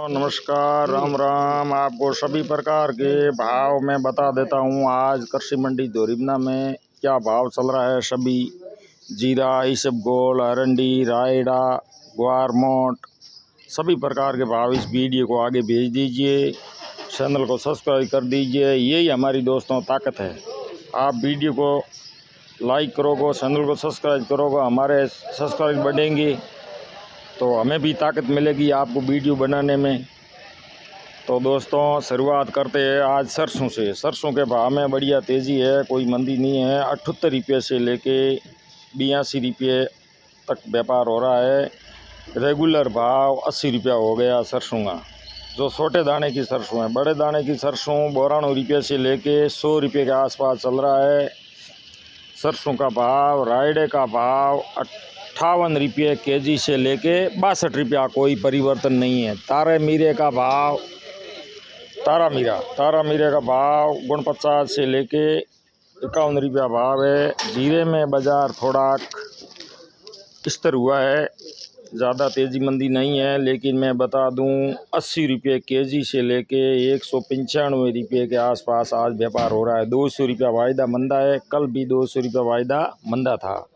नमस्कार, राम राम। आपको सभी प्रकार के भाव मैं बता देता हूँ। आज कृषि मंडी दोरिबना में क्या भाव चल रहा है। सभी जीरा, इसबगोल, अरंडी, रायडा, ग्वार, मोट सभी प्रकार के भाव इस वीडियो को आगे भेज दीजिए। चैनल को सब्सक्राइब कर दीजिए। यही हमारी दोस्तों ताकत है। आप वीडियो को लाइक करोगे, चैनल को सब्सक्राइब करोगे, हमारे सब्सक्राइब बढ़ेंगे तो हमें भी ताकत मिलेगी आपको वीडियो बनाने में। तो दोस्तों शुरुआत करते हैं आज सरसों से। सरसों के भाव में बढ़िया तेज़ी है, कोई मंदी नहीं है। 78 रुपये से लेके 82 रुपये तक व्यापार हो रहा है। रेगुलर भाव 80 रुपया हो गया सरसों का, जो छोटे दाने की सरसों है। बड़े दाने की सरसों 92 रुपये से लेके 100 रुपये के आसपास चल रहा है सरसों का भाव। रायडे का भाव 58 रुपये केजी से लेके 62 रुपया, कोई परिवर्तन नहीं है। तारे मीरे का भाव, तारा मीरे का भाव 49 से लेके 51 रुपया भाव है। जीरे में बाज़ार थोड़ा स्थिर हुआ है, ज़्यादा तेज़ी मंदी नहीं है। लेकिन मैं बता दूं 80 रुपये केजी से लेके 195 रुपये के आसपास आज व्यापार हो रहा है। 200 रुपया वायदा मंदा है, कल भी 200 रुपया वायदा मंदा था।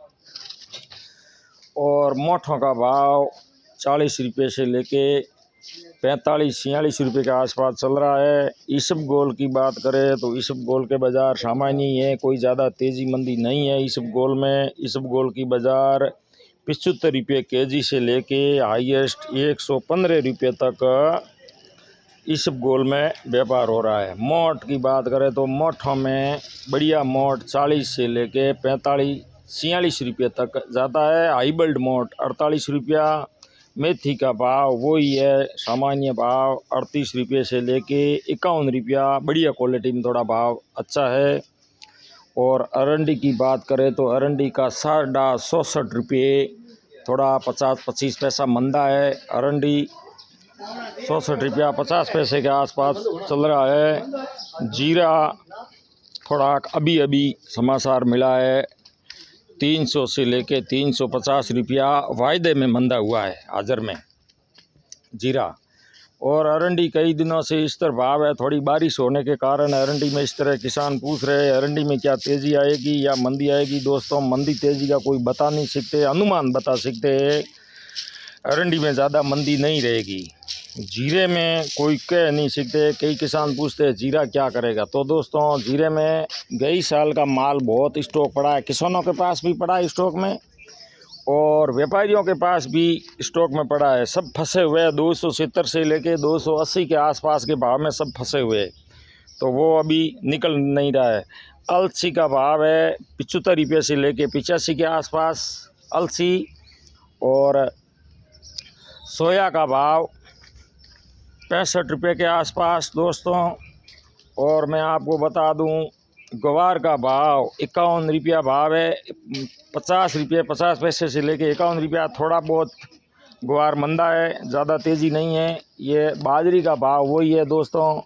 और मोठों का भाव 40 रुपये से लेके 45-46 रुपये के आसपास चल रहा है। इसबगोल की बात करें तो इसबगोल के बाज़ार सामान्य ही है, कोई ज़्यादा तेज़ी मंदी नहीं है इसबगोल में। इसबगोल की बाज़ार 75 रुपये केजी से लेके हाईएस्ट 115 रुपये तक इसबगोल में व्यापार हो रहा है। मोट की बात करें तो मोठों में बढ़िया मोट 40 से लेके 45-46 रुपये तक जाता है। हाईब्रिड मोट 48 रुपया। मेथी का भाव वही है, सामान्य भाव 38 रुपये से लेके 51 रुपया। बढ़िया क्वालिटी में थोड़ा भाव अच्छा है। और अरंडी की बात करें तो अरंडी का 67 रुपये, थोड़ा 50-25 पैसा मंदा है। अरंडी 67 रुपया 50 पैसे के आसपास चल रहा है। जीरा थोड़ा अभी समाचार मिला है, 300 से लेके 350 रुपया वायदे में मंदा हुआ है हाजिर में जीरा। और अरंडी कई दिनों से इस तरह भाव है। थोड़ी बारिश होने के कारण अरंडी में इस तरह किसान पूछ रहे हैं अरंडी में क्या तेज़ी आएगी या मंदी आएगी। दोस्तों मंदी तेज़ी का कोई बता नहीं सकते, अनुमान बता सकते हैं। अरंडी में ज़्यादा मंदी नहीं रहेगी। जीरे में कोई कह नहीं सकते। कई किसान पूछते हैं जीरा क्या करेगा। तो दोस्तों जीरे में गई साल का माल बहुत स्टॉक पड़ा है, किसानों के पास भी पड़ा है स्टॉक में और व्यापारियों के पास भी स्टॉक में पड़ा है। सब फंसे हुए हैं, 270 से लेके 280 के आसपास के भाव में सब फंसे हुए हैं, तो वो अभी निकल नहीं रहा है। अलसी का भाव है 75 रुपये से लेके 85 के आसपास अलसी। और सोया का भाव 65 रुपये के आसपास दोस्तों। और मैं आपको बता दूं ग्वार का भाव 51 रुपया भाव है। 50 रुपये 50 पैसे से लेके 51 रुपया। थोड़ा बहुत ग्वार मंदा है, ज़्यादा तेज़ी नहीं है। ये बाजरी का भाव वही है दोस्तों।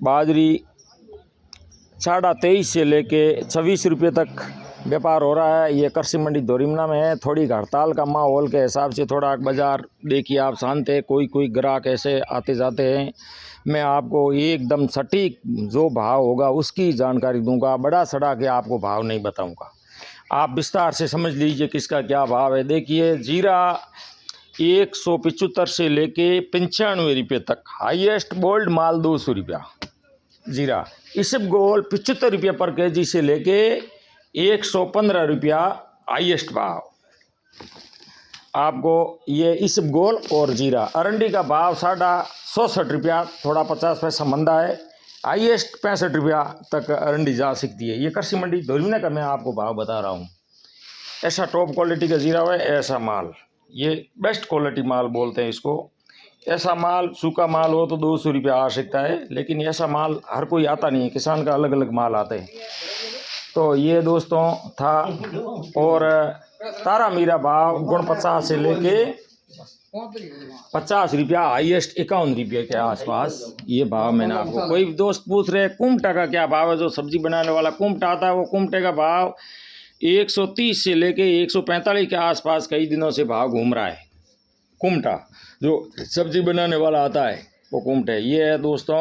बाजरी 23.5 से लेके 26 रुपये तक व्यापार हो रहा है। ये कृषि मंडी दोरिबना में है। थोड़ी हड़ताल का माहौल के हिसाब से थोड़ा बाज़ार देखिए आप शांत है, कोई ग्राहक ऐसे आते जाते हैं। मैं आपको एकदम सटीक जो भाव होगा उसकी जानकारी दूंगा, बड़ा सड़ा के आपको भाव नहीं बताऊंगा। आप विस्तार से समझ लीजिए किसका क्या भाव है। देखिए जीरा 175 से लेके 95 रुपये तक, हाईएस्ट बोल्ड माल 200 रुपया जीरा। इसबगोल 75 रुपये पर केजी से लेके 115 रुपया हाईएस्ट भाव आपको ये इसबगोल और जीरा। अरंडी का भाव 67 रुपया, थोड़ा 50 पैसा मंदा है। हाईएस्ट 65 रुपया तक अरंडी जा सकती है। ये कृषि मंडी दोरिबना का मैं आपको भाव बता रहा हूँ। ऐसा टॉप क्वालिटी का जीरा है, ऐसा माल, ये बेस्ट क्वालिटी माल बोलते हैं इसको। ऐसा माल सूखा माल हो तो 200 रुपया आ सकता है, लेकिन ऐसा माल हर कोई आता नहीं है, किसान का अलग अलग माल आते हैं। तो ये दोस्तों था। और तारा मीरा भाव 49 से लेके 50 रुपया, हाईएस्ट 51 रुपये के आसपास ये भाव मैंने आपको। कोई दोस्त पूछ रहे कुमटा का क्या भाव है, जो सब्जी बनाने वाला कुमटा आता है, वो कुमटे का भाव 130 से लेके 145 के आसपास कई दिनों से भाव घूम रहा है कुमटा। जो सब्जी बनाने वाला आता है वो कुमटे। ये है दोस्तों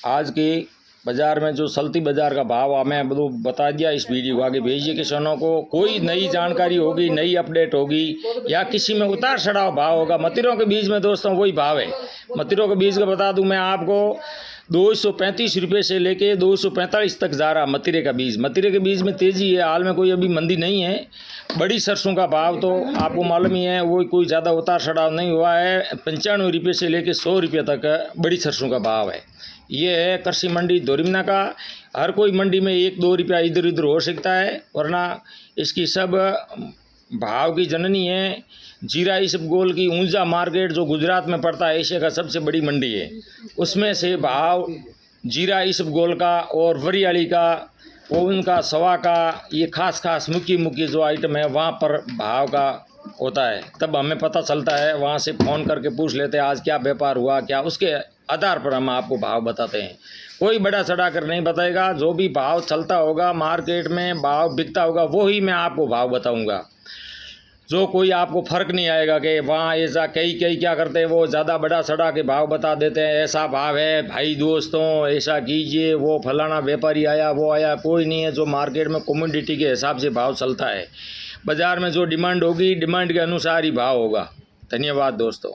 आज की बाज़ार में जो चलती बाज़ार का भाव हमें बता दिया। इस वीडियो को आगे भेजिए किसानों को। कोई नई जानकारी होगी, नई अपडेट होगी या किसी में उतार चढ़ाव भाव होगा, मतीरों के बीज में दोस्तों वही भाव है। मतीरों के बीज का बता दूं मैं आपको 235 रुपये से लेके 245 तक जा रहा मतीरे का बीज। मतीरे के बीज में तेज़ी है, हाल में कोई अभी मंदी नहीं है। बड़ी सरसों का भाव तो आपको मालूम ही है, वो कोई ज़्यादा उतार चढ़ाव नहीं हुआ है। 95 रुपये से लेके 100 रुपये तक बड़ी सरसों का भाव है। ये है कृषि मंडी दोरिमना का। हर कोई मंडी में 1-2 रुपया इधर उधर हो सकता है, वरना इसकी सब भाव की जननी है। जीरा इसबगोल की ऊंचा मार्केट जो गुजरात में पड़ता है, एशिया का सबसे बड़ी मंडी है। उसमें से भाव जीरा इसबगोल का और वरियाली का और उनका सवा का, ये खास मुख्य जो आइटम है वहाँ पर भाव का होता है। तब हमें पता चलता है, वहाँ से फ़ोन करके पूछ लेते हैं आज क्या व्यापार हुआ क्या, उसके आधार पर हम आपको भाव बताते हैं। कोई बड़ा चढ़ा कर नहीं बताएगा। जो भी भाव चलता होगा मार्केट में, भाव बिकता होगा, वो ही मैं आपको भाव बताऊंगा। जो कोई आपको फ़र्क नहीं आएगा कि वहाँ ऐसा कई क्या करते हैं, वो ज़्यादा बड़ा चढ़ा के भाव बता देते हैं। ऐसा भाव है भाई दोस्तों, ऐसा कीजिए, वो फलाना व्यापारी आया, वो आया। कोई नहीं है। जो मार्केट में कम्योडिटी के हिसाब से भाव चलता है, बाज़ार में जो डिमांड होगी, डिमांड के अनुसार ही भाव होगा। धन्यवाद दोस्तों।